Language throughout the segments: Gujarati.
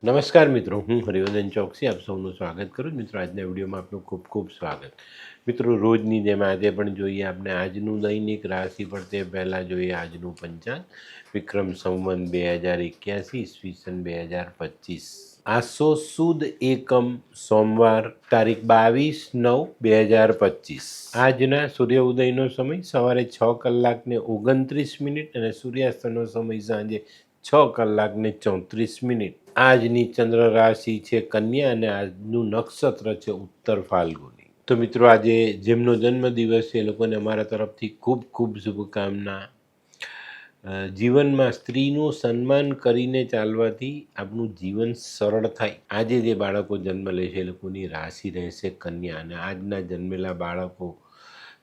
નમસ્કાર મિત્રો, હું હરિવર્ધન ચોકસી આપ સૌનું સ્વાગત કરું છું. મિત્રો, આજના વિડીયોમાં આપનું ખૂબ ખૂબ સ્વાગત. મિત્રો, રોજની જેમ આજે પણ જોઈએ આપણે આજનું દૈનિક રાશિ પર તે પહેલાં જોઈએ આજનું પંચાંગ. વિક્રમ સંવત 2081 ઈસવીસન 2025, આસો સુદ એકમ સોમવાર, તારીખ 22/9/2025. આજના સૂર્ય ઉદયનો સમય સવારે 6:29 અને સૂર્યાસ્તનો સમય સાંજે 6:34. આજની ચંદ્ર રાશિ છે કન્યા અને આજનું નક્ષત્ર છે ઉત્તર ફાલ્ગુની. તો મિત્રો, આજે જેમનો જન્મદિવસ છે એ લોકોને અમારા તરફથી ખૂબ ખૂબ શુભકામના. જીવનમાં સ્ત્રીનું સન્માન કરીને ચાલવાથી આપણું જીવન સરળ થાય. આજે જે બાળકો જન્મ લે છે એ લોકોની રાશિ રહેશે કન્યા અને આજના જન્મેલા બાળકો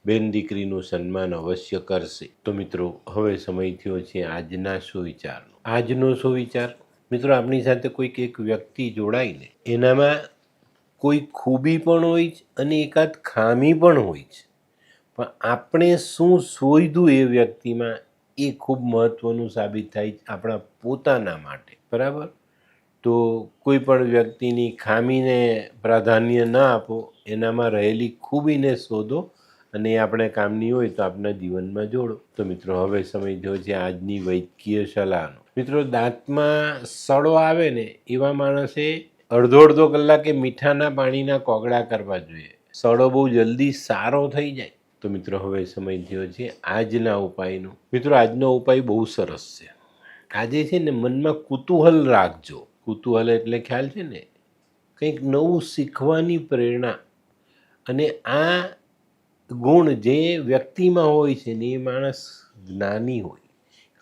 બેન દીકરીનું સન્માન અવશ્ય કરશે. તો મિત્રો, હવે સમય થયો છે આજના સુવિચારનો. આજનો સુવિચાર, મિત્રો, આપણી સાથે કોઈક એક વ્યક્તિ જોડાઈને એનામાં કોઈ ખૂબી પણ હોય છે અને એકાદ ખામી પણ હોય છે, પણ આપણે શું શોધ્યું એ વ્યક્તિમાં એ ખૂબ મહત્ત્વનું સાબિત થાય છે આપણા પોતાના માટે. બરાબર? તો કોઈ પણ વ્યક્તિની ખામીને પ્રાધાન્ય ન આપો, એનામાં રહેલી ખૂબીને શોધો અને એ આપણે કામની હોય તો આપણા જીવનમાં જોડો. તો મિત્રો, હવે સમય થયો છે આજની વૈદ્યકીય સલાહનો. મિત્રો, દાંતમાં સડો આવે ને એવા માણસે અડધો કલાકે મીઠાના પાણીના કોગળા કરવા જોઈએ. સડો બહુ જલ્દી સારો થઈ જાય. તો મિત્રો, હવે સમય થયો છે આજના ઉપાયનો. મિત્રો, આજનો ઉપાય બહુ સરસ છે. આજે છે ને મનમાં કુતૂહલ રાખજો. કુતૂહલ એટલે ખ્યાલ છે ને, કંઈક નવું શીખવાની પ્રેરણા. અને આ ગુણ જે વ્યક્તિમાં હોય છે ને એ માણસ જ્ઞાની હોય,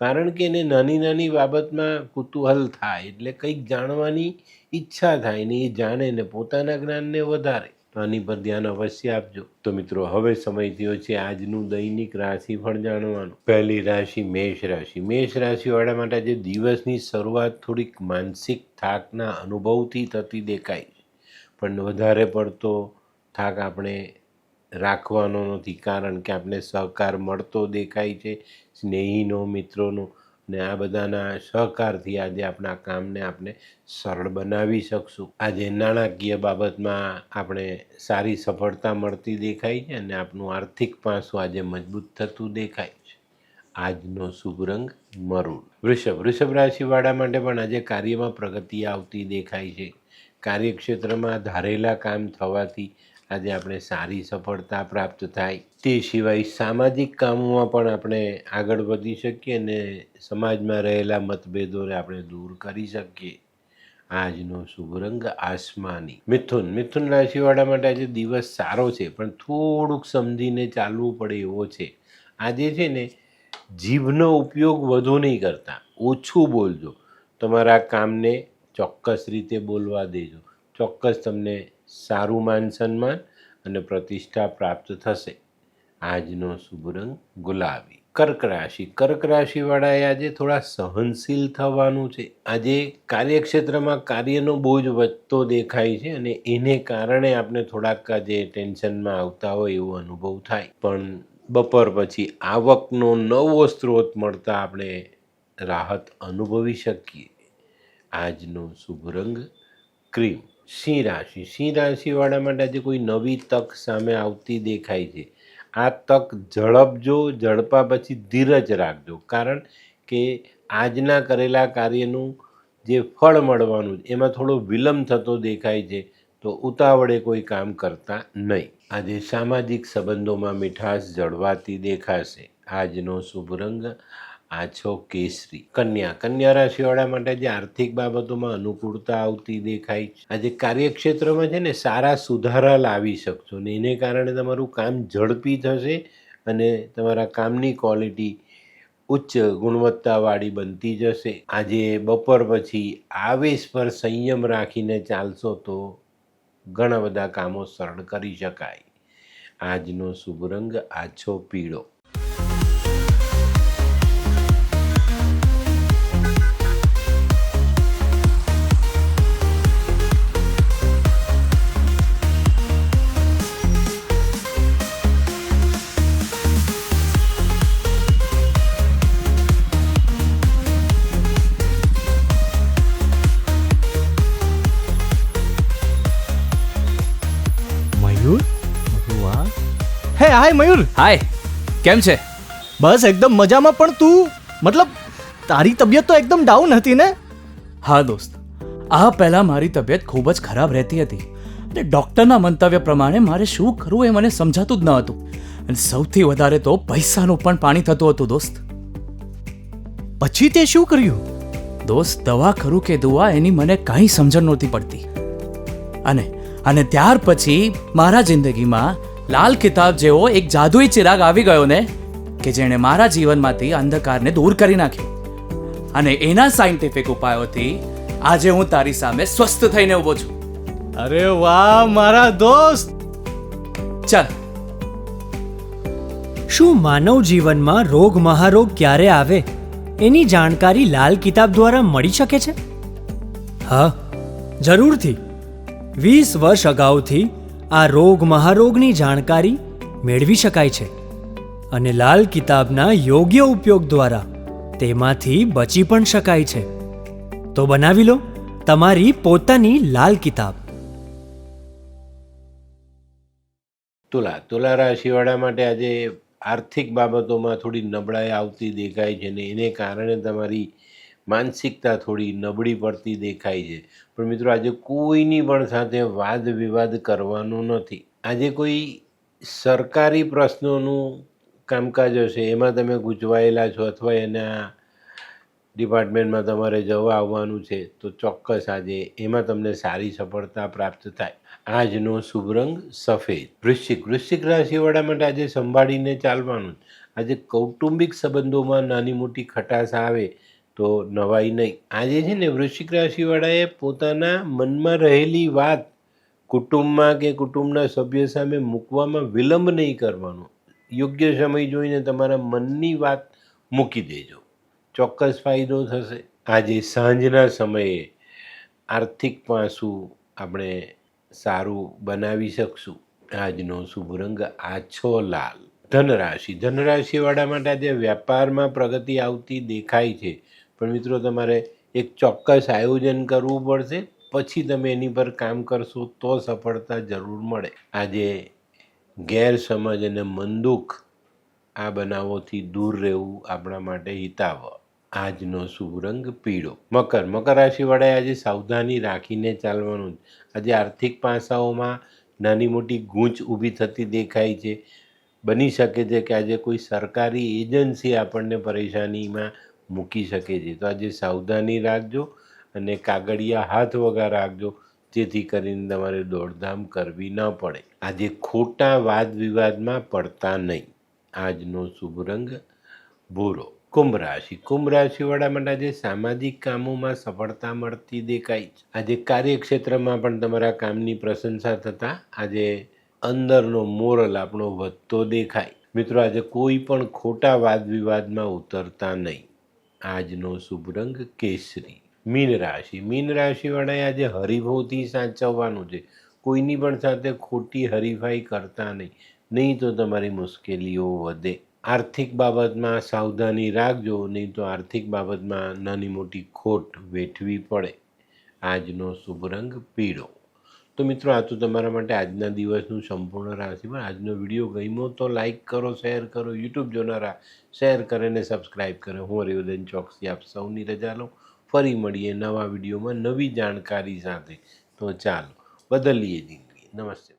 કારણ કે એને નાની નાની બાબતમાં કુતૂહલ થાય એટલે કંઈક જાણવાની ઈચ્છા થાય ને એ જાણે ને પોતાના જ્ઞાનને વધારે. તો આની પર ધ્યાન અવશ્ય આપજો. તો મિત્રો, હવે સમય થયો છે આજનું દૈનિક રાશિફળ જાણવાનું. પહેલી રાશિ મેષ રાશિ. મેષ રાશિવાળા માટે આજે દિવસની શરૂઆત થોડીક માનસિક થાકના અનુભવથી થતી દેખાય છે, પણ વધારે પડતો થાક આપણે રાખવાનો નથી, કારણ કે આપણે સહકાર મળતો દેખાય છે સ્નેહીનો, મિત્રોનો, અને આ બધાના સહકારથી આજે આપણા કામને આપણે સરળ બનાવી શકશું. આજે નાણાકીય બાબતમાં આપણે સારી સફળતા મળતી દેખાય છે અને આપણું આર્થિક પાસું આજે મજબૂત થતું દેખાય છે. આજનો શુભ રંગ મરૂન. વૃષભ રાશિવાળા માટે પણ આજે કાર્યમાં પ્રગતિ આવતી દેખાય છે. કાર્યક્ષેત્રમાં ધારેલા કામ થવાથી આજે આપણે સારી સફળતા પ્રાપ્ત થાય. તે સિવાય સામાજિક કામોમાં પણ આપણે આગળ વધી શકીએ અને સમાજમાં રહેલા મતભેદોને આપણે દૂર કરી શકીએ. આજનો શુભ રંગ આસમાની. મિથુન રાશિવાળા માટે આજે દિવસ સારો છે, પણ થોડુંક સમજીને ચાલવું પડે એવો છે. આજે છે ને જીભનો ઉપયોગ વધુ નહીં કરતા, ઓછું બોલજો. તમારા કામને ચોક્કસ રીતે બોલવા દેજો. ચોક્કસ તમને સારું માન સન્માન અને પ્રતિષ્ઠા પ્રાપ્ત થશે. આજનો શુભ રંગ ગુલાબી. કર્ક રાશિવાળાએ આજે થોડા સહનશીલ થવાનું છે. આજે કાર્યક્ષેત્રમાં કાર્યનો બોજ વધતો દેખાય છે અને એને કારણે આપણે થોડાક આજે ટેન્શનમાં આવતા હોય એવો અનુભવ થાય, પણ બપોર પછી આવકનો નવો સ્ત્રોત મળતા આપણે રાહત અનુભવી શકીએ. આજનો શુભ રંગ ક્રીમ. સિંહ રાશિવાળા માટે આજે કોઈ નવી તક સામે આવતી દેખાય છે. આ તક ઝડપજો, ઝડપા પછી ધીરજ રાખજો, કારણ કે આજના કરેલા કાર્યનું જે ફળ મળવાનું એમાં થોડો વિલંબ થતો દેખાય છે. તો ઉતાવળે કોઈ કામ કરતા નહીં. આજે સામાજિક સંબંધોમાં મીઠાશ જળવાતી દેખાશે. આજનો શુભ રંગ આછો કેસરી. કન્યા રાશિવાળા માટે જે આર્થિક બાબતોમાં અનુકૂળતા આવતી દેખાય છે. આજે કાર્યક્ષેત્રમાં છે ને સારા સુધારા લાવી શકશો ને એને કારણે તમારું કામ ઝડપી થશે અને તમારા કામની ક્વોલિટી ઉચ્ચ ગુણવત્તાવાળી બનતી જશે. આજે બપોર પછી આવેશ પર સંયમ રાખીને ચાલશો તો ઘણા બધા કામો સરળ કરી શકાય. આજનો શુભ રંગ આછો પીળો. હાય મયુર. હાય, કેમ છે? બસ એકદમ મજામાં. પણ તું મતલબ તારી તબિયત તો એકદમ ડાઉન હતી ને? હા દોસ્ત, આ પહેલાં મારી તબિયત ખૂબ જ ખરાબ રહેતી હતી અને ડૉક્ટરના મંતવ્ય પ્રમાણે મારે શું કરવું એ મને સમજાતું જ ન હતું. અને સૌથી વધારે તો પૈસાનું પણ પાણી થતું હતું દોસ્ત. પછી તે શું કર્યું? દોસ્ત, દવા કરું કે દુઆ એની મને કાંઈ સમજણ નહોતી પડતી. અને ત્યાર પછી મારા જિંદગીમાં લાલ કિતાબ જેવો એક જાદુઈ ચિરાગ આવી ગયો ને, કે જેણે મારા જીવનમાંથી અંધકારને દૂર કરી નાખ્યો. અને એના સાયન્ટિફિક ઉપાયોથી આજે હું તારી સામે સ્વસ્થ થઈને ઊભો છું. અરે વાહ મારા દોસ્ત. ચાલ. શું માનવ જીવનમાં રોગ મહારોગ ક્યારે આવે એની જાણકારી લાલ કિતાબ દ્વારા મળી શકે છે? હા, જરૂરથી. 20 વર્ષ અગાઉથી આ રોગ મહારોગની જાણકારી મેળવી શકાય છે અને લાલ કિતાબના યોગ્ય ઉપયોગ દ્વારા તેમાંથી બચી પણ શકાય છે. તો બનાવી લો તમારી પોતાની લાલ કિતાબ. તુલા રાશિવાળા માટે આજે આર્થિક બાબતોમાં થોડી નબળાઈ આવતી દેખાય છે ને એને કારણે તમારી માનસિકતા થોડી નબળી પડતી દેખાય છે. પણ મિત્રો, આજે કોઈની પણ સાથે વાદ વિવાદ કરવાનો નથી. આજે કોઈ સરકારી પ્રશ્નોનું કામકાજ હશે, એમાં તમે ગૂંચવાયેલા છો અથવા એના ડિપાર્ટમેન્ટમાં તમારે જવા આવવાનું છે, તો ચોક્કસ આજે એમાં તમને સારી સફળતા પ્રાપ્ત થાય. આજનો શુભ રંગ સફેદ. વૃશ્ચિક રાશિવાળા માટે આજે સંભાળીને ચાલવાનું. આજે કૌટુંબિક સંબંધોમાં નાની મોટી ખટાશ આવે તો નવાઈ નહીં. આજે છે ને વૃશ્ચિક રાશિવાળાએ પોતાના મનમાં રહેલી વાત કુટુંબમાં કે કુટુંબના સભ્ય સામે મૂકવામાં વિલંબ નહીં કરવાનો. યોગ્ય સમય જોઈને તમારા મનની વાત મૂકી દેજો, ચોક્કસ ફાયદો થશે. આજે સાંજના સમયે આર્થિક પાસું આપણે સારું બનાવી શકશું. આજનો શુભ રંગ આછો લાલ. ધનરાશિવાળા માટે આજે વ્યાપારમાં પ્રગતિ આવતી દેખાય છે. પણ મિત્રો, તમારે એક ચોક્કસ આયોજન કરવું પડશે, પછી તમે એની પર કામ કરશો તો સફળતા જરૂર મળે. આજે ગેરસમજ અને મનદુખ આ બનાવોથી દૂર રહેવું આપણા માટે હિતાવહ. આજનો શુભ રંગ પીળો. મકર રાશિવાળાએ આજે સાવધાની રાખીને ચાલવાનું. આજે આર્થિક પાસાઓમાં નાની મોટી ગૂંચ ઊભી થતી દેખાય છે. બની શકે છે કે આજે કોઈ સરકારી એજન્સી આપણને પરેશાનીમાં મૂકી શકે છે. તો આજે સાવધાની રાખજો અને કાગળિયા હાથ વગર રાખજો, જેથી કરીને તમારે દોડધામ કરવી ન પડે. આજે ખોટા વાદ વિવાદમાં પડતા નહીં. આજનો શુભ રંગ ભૂરો. કુંભ રાશિવાળા માટે આજે સામાજિક કામોમાં સફળતા મળતી દેખાય છે. આજે કાર્યક્ષેત્રમાં પણ તમારા કામની પ્રશંસા થતાં આજે અંદરનો મોરલ આપણો વધતો દેખાય. મિત્રો, આજે કોઈ પણ ખોટા વાદ વિવાદમાં ઉતરતા નહીં. આજનો શુભ રંગ કેસરી. મીન રાશિવાળાએ આજે હરીફોથી સાચવવાનું છે. કોઈની પણ સાથે ખોટી હરીફાઈ કરતા નહીં તો તમારી મુશ્કેલીઓ વધે. આર્થિક બાબતમાં સાવધાની રાખજો, નહીં તો આર્થિક બાબતમાં નાની મોટી ખોટ વેઠવી પડે. આજનો શુભ રંગ પીળો. તો મિત્રો, આ તો તમારા માટે આજના દિવસનું સંપૂર્ણ રાશિફળ. આજનો વિડીયો ગમ્યો તો લાઈક કરો, શેર કરો. યુટ્યુબ જોનારા શેર કરે અને સબસ્ક્રાઈબ કરે. હું હરિવર્ધન ચોકસી આપ સૌની રજા લઉં. ફરી મળીએ નવા વિડીયોમાં નવી જાણકારી સાથે. તો ચાલો, બદલીએ જિંદગી. નમસ્તે.